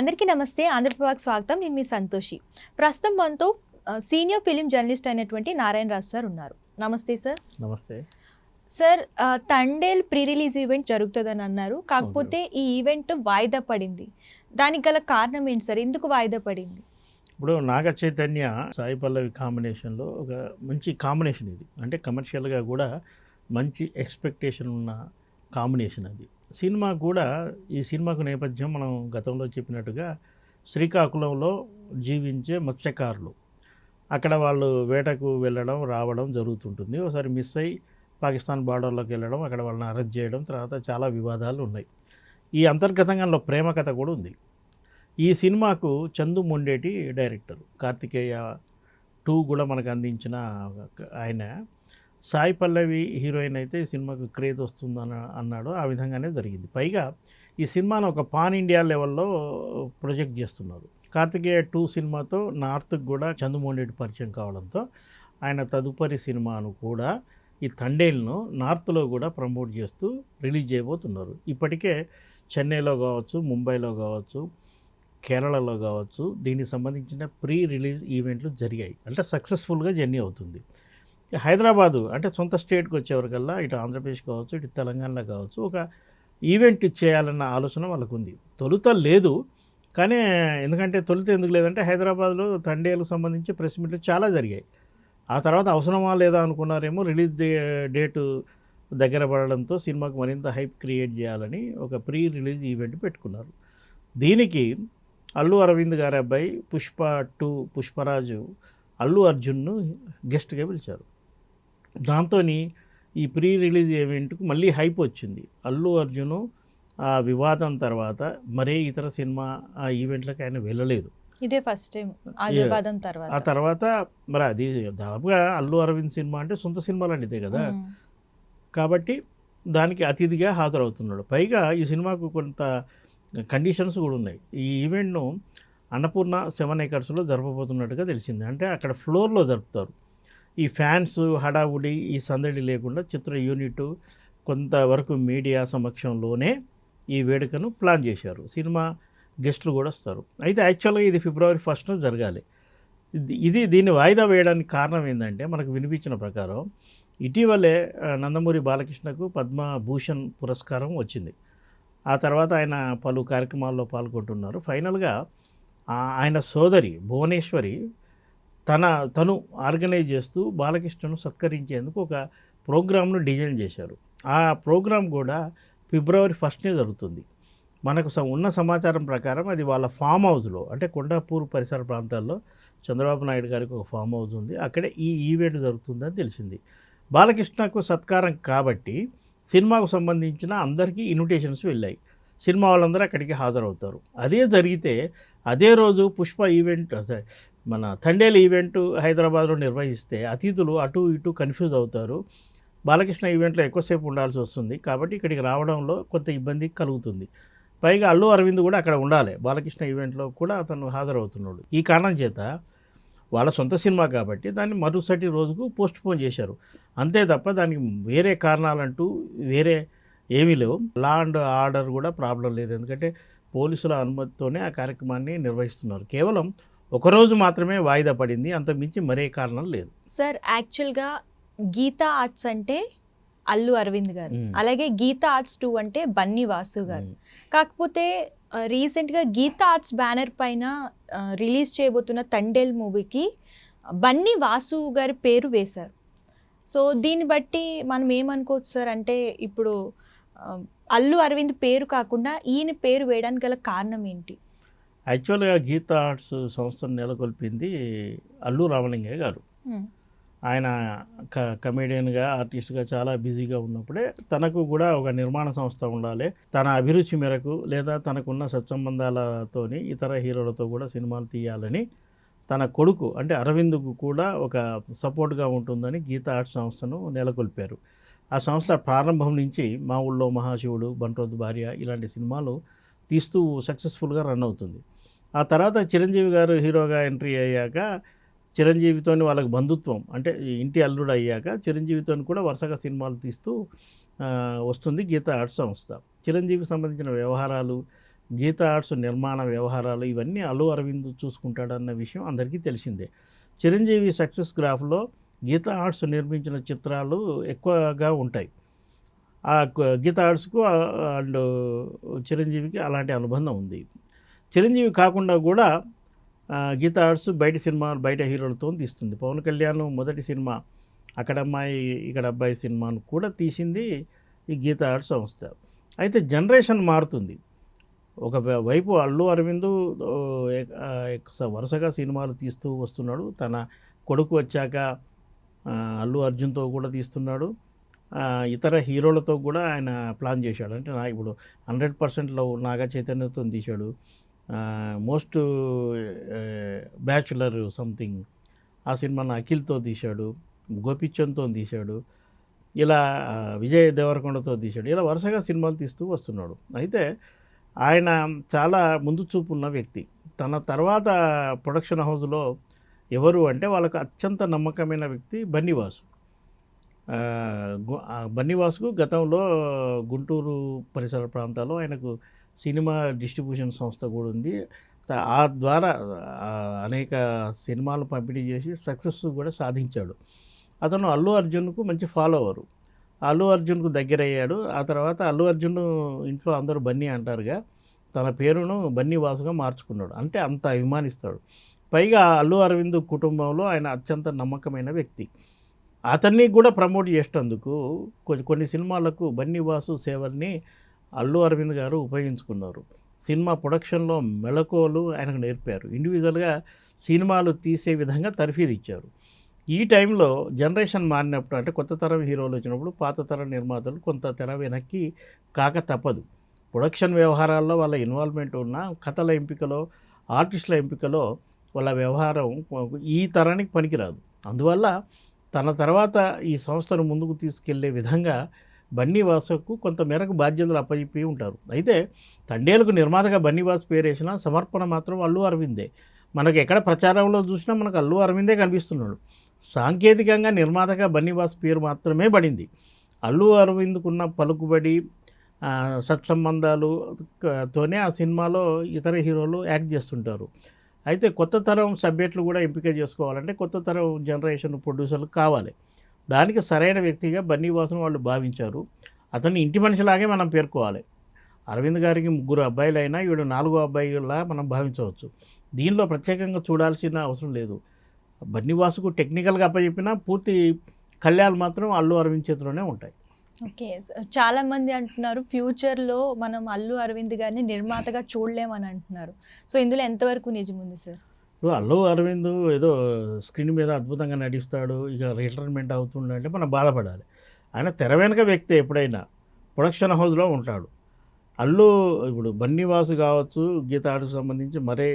అందరికీ నమస్తే. ఆంధ్రప్రభకు స్వాగతం. నేను మీ సంతోషి. ప్రస్తుతం మనతో సీనియర్ ఫిలిం జర్నలిస్ట్ అయినటువంటి నారాయణ రాజు సార్ ఉన్నారు. నమస్తే సార్. నమస్తే sir. Thandel pre release event జరుగుతుందని అన్నారు. కాకపోతే ఈ ఈవెంట్ వాయిదా పడింది. దానికి గల కారణం ఏంటి సార్? ఎందుకు వాయిదా పడింది? ఇప్పుడు నాగ చైతన్య సాయి పల్లవి కాంబినేషన్లో ఒక మంచి కాంబినేషన్ ఇది. అంటే కమర్షియల్గా కూడా మంచి ఎక్స్పెక్టేషన్ ఉన్న కాంబినేషన్ అది. సినిమా కూడా ఈ సినిమాకు నేపథ్యం మనం గతంలో చెప్పినట్టుగా శ్రీకాకుళంలో జీవించే మత్స్యకారులు. అక్కడ వాళ్ళు వేటకు వెళ్ళడం రావడం జరుగుతుంటుంది. ఒకసారి మిస్ అయ్యి పాకిస్తాన్ బార్డర్లోకి వెళ్ళడం, అక్కడ వాళ్ళని అరెస్ట్ చేయడం, తర్వాత చాలా వివాదాలు ఉన్నాయి. ఈ అంతర్గతంగా ప్రేమ కథ కూడా ఉంది. ఈ సినిమాకు చందు మొండేటి డైరెక్టర్, కార్తికేయ 2 కూడా మనకు అందించిన ఆయన. సాయి పల్లవి హీరోయిన్ అయితే ఈ సినిమాకు క్రేజ్ వస్తుందని అన్నాడు. ఆ విధంగానే జరిగింది. పైగా ఈ సినిమాను ఒక పాన్ ఇండియా లెవెల్లో ప్రొజెక్ట్ చేస్తున్నారు. కార్తికేయ 2 సినిమాతో నార్త్కి కూడా చందుమోండేటి పరిచయం కావడంతో ఆయన తదుపరి సినిమాను కూడా ఈ తండేల్ను నార్త్లో కూడా ప్రమోట్ చేస్తూ రిలీజ్ చేయబోతున్నారు. ఇప్పటికే చెన్నైలో కావచ్చు, ముంబైలో కావచ్చు, కేరళలో కావచ్చు దీనికి సంబంధించిన ప్రీ రిలీజ్ ఈవెంట్లు జరిగాయి. అంటే సక్సెస్ఫుల్గా జర్నీ అవుతుంది. హైదరాబాదు అంటే సొంత స్టేట్కి వచ్చేవరకల్లా ఇటు ఆంధ్రప్రదేశ్ కావచ్చు, ఇటు తెలంగాణలో కావచ్చు ఒక ఈవెంట్ చేయాలన్న ఆలోచన వాళ్ళకు ఉంది. తొలుత లేదు, కానీ ఎందుకంటే తొలుత ఎందుకు లేదంటే హైదరాబాద్లో తండేలకు సంబంధించి ప్రెస్ మీట్లు చాలా జరిగాయి. ఆ తర్వాత అవసరమా లేదా అనుకున్నారేమో. రిలీజ్ డేటు దగ్గర పడడంతో సినిమాకు మరింత హైప్ క్రియేట్ చేయాలని ఒక ప్రీ రిలీజ్ ఈవెంట్ పెట్టుకున్నారు. దీనికి అల్లు అరవింద్ గారి అబ్బాయి పుష్ప 2 పుష్పరాజు అల్లు అర్జున్ను గెస్ట్గా పిలిచారు. దాంతో ఈ ప్రీ రిలీజ్ ఈవెంట్కు మళ్ళీ హైప్ వచ్చింది. అల్లు అర్జును ఆ వివాదం తర్వాత మరే ఇతర సినిమా ఆ ఈవెంట్లకు ఆయన వెళ్ళలేదు. ఇదే ఫస్ట్ టైం ఆ వివాదం తర్వాత. ఆ తర్వాత మరి అది దాదాపుగా అల్లు అరవింద్ సినిమా అంటే సొంత సినిమాలు అంటే కదా, కాబట్టి దానికి అతిథిగా హాజరవుతున్నాడు. పైగా ఈ సినిమాకు కొంత కండిషన్స్ కూడా ఉన్నాయి. ఈ ఈవెంట్ను అన్నపూర్ణ 7 acresలో జరపబోతున్నట్టుగా తెలిసింది. అంటే అక్కడ ఫ్లోర్లో జరుపుతారు. ఈ ఫ్యాన్స్ హడావుడి ఈ సందడి లేకుండా చిత్ర యూనిట్ కొంతవరకు మీడియా సమక్షంలోనే ఈ వేడుకను ప్లాన్ చేశారు. సినిమా గెస్టులు కూడా వస్తారు. అయితే యాక్చువల్గా ఇది February 1st జరగాలి. దీన్ని వాయిదా వేయడానికి కారణం ఏంటంటే మనకు వినిపించిన ప్రకారం ఇటీవలే నందమూరి బాలకృష్ణకు పద్మభూషణ్ పురస్కారం వచ్చింది. ఆ తర్వాత ఆయన పలు కార్యక్రమాల్లో పాల్గొంటున్నారు. ఫైనల్గా ఆయన సోదరి భువనేశ్వరి తను ఆర్గనైజ్ చేస్తూ బాలకృష్ణను సత్కరించేందుకు ఒక ప్రోగ్రామ్ను డిజైన్ చేశారు. ఆ ప్రోగ్రాం కూడా February 1st జరుగుతుంది. మనకు ఉన్న సమాచారం ప్రకారం అది వాళ్ళ ఫామ్ హౌస్లో, అంటే కొండాపూర్ పరిసర ప్రాంతాల్లో చంద్రబాబు నాయుడు గారికి ఒక ఫామ్ హౌస్ ఉంది. అక్కడే ఈ ఈవెంట్ జరుగుతుందని తెలిసింది. బాలకృష్ణకు సత్కారం కాబట్టి సినిమాకు సంబంధించిన అందరికీ ఇన్విటేషన్స్ వెళ్ళాయి. సినిమా వాళ్ళందరూ అక్కడికి హాజరవుతారు. అదే జరిగితే అదే రోజు పుష్ప ఈవెంట్, మన తండేల్ ఈవెంట్ హైదరాబాద్లో నిర్వహిస్తే అతిథులు అటు ఇటు కన్ఫ్యూజ్ అవుతారు. బాలకృష్ణ ఈవెంట్లో ఎక్కువసేపు ఉండాల్సి వస్తుంది. కాబట్టి ఇక్కడికి రావడంలో కొంత ఇబ్బంది కలుగుతుంది. పైగా అల్లు అరవింద్ కూడా అక్కడ ఉండాలి. బాలకృష్ణ ఈవెంట్లో కూడా అతను హాజరవుతున్నాడు. ఈ కారణం చేత వాళ్ళ సొంత సినిమా కాబట్టి దాన్ని మరుసటి రోజుకు పోస్ట్పోన్ చేశారు. అంతే తప్ప దానికి వేరే కారణాలంటూ వేరే ఏమీ లేవు. లా అండ్ ఆర్డర్ కూడా ప్రాబ్లం లేదు. ఎందుకంటే పోలీసుల అనుమతితోనే ఆ కార్యక్రమాన్ని నిర్వహిస్తున్నారు. కేవలం ఒకరోజు మాత్రమే వాయిదా పడింది, అంతకుమించి మరే కారణం లేదు. సార్, యాక్చువల్గా గీతా ఆర్ట్స్ అంటే అల్లు అరవింద్ గారు, అలాగే గీతా ఆర్ట్స్ 2 అంటే బన్నీ వాసు గారు. కాకపోతే రీసెంట్గా గీతా ఆర్ట్స్ బ్యానర్ పైన రిలీజ్ చేయబోతున్న తండేల్ మూవీకి బన్నీ వాసు గారి పేరు వేశారు. సో దీన్ని బట్టి మనం ఏమనుకోవచ్చు సార్? అంటే ఇప్పుడు అల్లు అరవింద్ పేరు కాకుండా ఈయన పేరు వేయడానికి గల కారణం ఏంటి? యాక్చువల్గా గీతా ఆర్ట్స్ సంస్థను నెలకొల్పింది అల్లు రామలింగయ్య గారు. ఆయన కమెడియన్గా, ఆర్టిస్ట్గా చాలా బిజీగా ఉన్నప్పుడే తనకు కూడా ఒక నిర్మాణ సంస్థ ఉండాలి, తన అభిరుచి మేరకు లేదా తనకున్న సత్సంబంధాలతోని ఇతర హీరోలతో కూడా సినిమాలు తీయాలని తన కొడుకు అంటే అరవింద్కు కూడా ఒక సపోర్ట్గా ఉంటుందని గీతా ఆర్ట్స్ సంస్థను నెలకొల్పారు. ఆ సంస్థ ప్రారంభం నుంచి మా ఊళ్ళో మహాశివుడు, బంట్రోతు భార్య ఇలాంటి సినిమాలు తీస్తూ సక్సెస్ఫుల్గా రన్ అవుతుంది. ఆ తర్వాత చిరంజీవి గారు హీరోగా ఎంట్రీ అయ్యాక చిరంజీవితో వాళ్ళకి బంధుత్వం, అంటే ఇంటి అల్లుడు అయ్యాక చిరంజీవితో కూడా వరుసగా సినిమాలు తీస్తూ వస్తుంది గీతా ఆర్ట్స్ సంస్థ. చిరంజీవికి సంబంధించిన వ్యవహారాలు గీతా ఆర్ట్స్ నిర్మాణ వ్యవహారాలు ఇవన్నీ అల్లు అరవింద్ చూసుకుంటాడన్న విషయం అందరికీ తెలిసిందే. చిరంజీవి సక్సెస్ గ్రాఫ్లో గీతా ఆర్ట్స్ నిర్మించిన చిత్రాలు ఎక్కువగా ఉంటాయి. ఆ గీతా ఆర్ట్స్కు అండ్ చిరంజీవికి అలాంటి అనుబంధం ఉంది. చిరంజీవి కాకుండా కూడా గీతా ఆర్ట్స్ బయట హీరోలతో తీస్తుంది. పవన్ కళ్యాణ్ మొదటి సినిమా అక్కడమ్మాయి ఇక్కడ అబ్బాయి సినిమాను కూడా తీసింది ఈ గీతా ఆర్ట్స్ సంస్థ. అయితే జనరేషన్ మారుతుంది. ఒక వైపు అల్లు అరవింద్ వరుసగా సినిమాలు తీస్తూ వస్తున్నాడు. తన కొడుకు వచ్చాక అల్లు అర్జున్తో కూడా తీస్తున్నాడు. ఇతర హీరోలతో కూడా ఆయన ప్లాన్ చేశాడు. అంటే ఇప్పుడు 100%లో నాగ చైతన్యతో తీశాడు. మోస్ట్ బ్యాచులర్ సంథింగ్ ఆ సినిమాను అఖిల్తో తీశాడు. గోపిచంద్తో తీశాడు. ఇలా విజయ్ దేవరకొండతో తీశాడు. ఇలా వరుసగా సినిమాలు తీస్తూ వస్తున్నాడు. అయితే ఆయన చాలా ముందు చూపు ఉన్న వ్యక్తి. తన తర్వాత ప్రొడక్షన్ హౌస్లో ఎవరు అంటే వాళ్ళకు అత్యంత నమ్మకమైన వ్యక్తి బన్నీవాసు. బన్నీవాసుకు గతంలో గుంటూరు పరిసర ప్రాంతాల్లో ఆయనకు సినిమా డిస్ట్రిబ్యూషన్ సంస్థ కూడా ఉంది. ఆ ద్వారా అనేక సినిమాలు పంపిణీ చేసి సక్సెస్ కూడా సాధించాడు. అతను అల్లు అర్జున్కు మంచి ఫాలోవరు. అల్లు అర్జున్కు దగ్గర అయ్యాడు. ఆ తర్వాత అల్లు అర్జున్ ఇంట్లో అందరూ బన్నీ అంటారుగా, తన పేరును బన్నీవాసుగా మార్చుకున్నాడు. అంటే అంత అభిమానిస్తాడు. పైగా అల్లు అరవింద్ కుటుంబంలో ఆయన అత్యంత నమ్మకమైన వ్యక్తి. అతన్ని కూడా ప్రమోట్ చేసేందుకు కొన్ని సినిమాలకు బన్నీవాసు సేవల్ని అల్లు అరవింద్ గారు ఉపయోగించుకున్నారు. సినిమా ప్రొడక్షన్లో మెళకువలు ఆయనకు నేర్పారు. ఇండివిజువల్గా సినిమాలు తీసే విధంగా తర్ఫీదు ఇచ్చారు. ఈ టైంలో జనరేషన్ మారినప్పుడు, అంటే కొత్త తరం హీరోలు వచ్చినప్పుడు పాత తరం నిర్మాతలు కొంత తెర వెనక్కి కాక తప్పదు. ప్రొడక్షన్ వ్యవహారాల్లో వాళ్ళ ఇన్వాల్వ్మెంట్ ఉన్న కథల ఎంపికలో, ఆర్టిస్టుల ఎంపికలో వాళ్ళ వ్యవహారం ఈ తరానికి పనికిరాదు. అందువల్ల తన తర్వాత ఈ సంస్థను ముందుకు తీసుకెళ్లే విధంగా బన్నీవాసుకు కొంత మేరకు బాధ్యతలు అప్పచెప్పి ఉంటారు. అయితే తండేలకు నిర్మాతగా బన్నీవాసు పేరు వేసిన సమర్పణ మాత్రం అల్లు అరవిందే. మనకు ఎక్కడ ప్రచారంలో చూసినా మనకు అల్లు అరవిందే కనిపిస్తున్నాడు. సాంకేతికంగా నిర్మాతగా బన్నీవాసు పేరు మాత్రమే పడింది. అల్లు అరవింద్కున్న పలుకుబడి, సత్సంబంధాలుతోనే ఆ సినిమాలో ఇతర హీరోలు యాక్ట్ చేస్తుంటారు. అయితే కొత్త తరం సబ్జెక్టులు కూడా ఎంపిక చేసుకోవాలంటే కొత్త తరం జనరేషన్ ప్రొడ్యూసర్లు కావాలి. దానికి సరైన వ్యక్తిగా బన్నీవాసును వాళ్ళు భావించారు. అతన్ని ఇంటి మనిషిలాగే మనం పేర్కోవాలి. అరవింద్ గారికి 3 అబ్బాయిలైనా వీడు 4వ అబ్బాయిలా మనం భావించవచ్చు. దీనిలో ప్రత్యేకంగా చూడాల్సిన అవసరం లేదు. బన్నీవాసుకు టెక్నికల్గా అప్పచెప్పినా పూర్తి కళ్యాణ్ మాత్రం అల్లు అరవింద్ చేతిలోనే ఉంటాయి. ఓకే, చాలా మంది అంటున్నారు ఫ్యూచర్లో మనం అల్లు అరవింద్ గారిని నిర్మాతగా చూడలేమని అంటున్నారు. సో ఇందులో ఎంతవరకు నిజముంది సార్? ఇప్పుడు అల్లు అరవింద్ ఏదో స్క్రీన్ మీద అద్భుతంగా నటిస్తాడు, ఇక రిటైర్మెంట్ అవుతుండంటే మనం బాధపడాలి. ఆయన తెర వెనుక వ్యక్తి ఎప్పుడైనా ప్రొడక్షన్ హౌస్లో ఉంటాడు. ఇప్పుడు బన్నీవాసు కావచ్చు, గీతా ఆర్ట్స్కి సంబంధించి మరే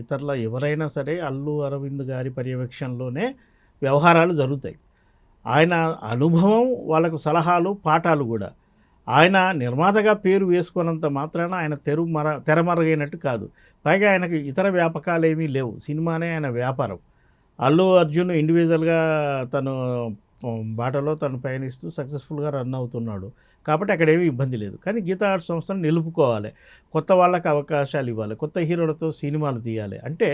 ఇతరుల ఎవరైనా సరే అల్లు అరవింద్ గారి పర్యవేక్షణలోనే వ్యవహారాలు జరుగుతాయి. ఆయన అనుభవం, వాళ్ళకు సలహాలు, పాఠాలు కూడా. ఆయన నిర్మాతగా పేరు వేసుకున్నంత మాత్రాన ఆయన తెరమరుగైనట్టు కాదు. పైగా ఆయనకు ఇతర వ్యాపకాలు ఏమీ లేవు. సినిమానే ఆయన వ్యాపారం. అల్లు అర్జున్ ఇండివిజువల్గా తను బాటలో తను పయనిస్తూ సక్సెస్ఫుల్గా రన్ అవుతున్నాడు. కాబట్టి అక్కడ ఏమీ ఇబ్బంది లేదు. కానీ గీతా ఆర్ట్స్ సంస్థను నిలుపుకోవాలి, కొత్త వాళ్ళకి అవకాశాలు ఇవ్వాలి, కొత్త హీరోలతో సినిమాలు తీయాలి. అంటే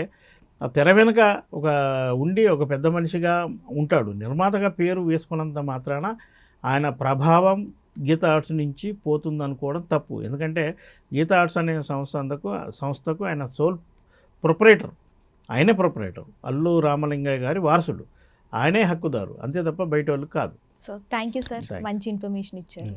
ఆ తెర వెనుక ఒక పెద్ద మనిషిగా ఉంటాడు. నిర్మాతగా పేరు వేసుకున్నంత మాత్రాన ఆయన ప్రభావం గీతా ఆర్ట్స్ నుంచి పోతుందనుకోవడం తప్పు. ఎందుకంటే గీతా ఆర్ట్స్ అనే సంస్థకు ఆయన సోల్ ప్రొపరేటర్. ఆయనే ప్రొపరేటర్. అల్లు రామలింగయ్య గారి వారసుడు. ఆయనే హక్కుదారు, అంతే తప్ప బయట వాళ్ళు కాదు. సో థ్యాంక్ యూ సార్, మంచి ఇన్ఫర్మేషన్ ఇచ్చారు.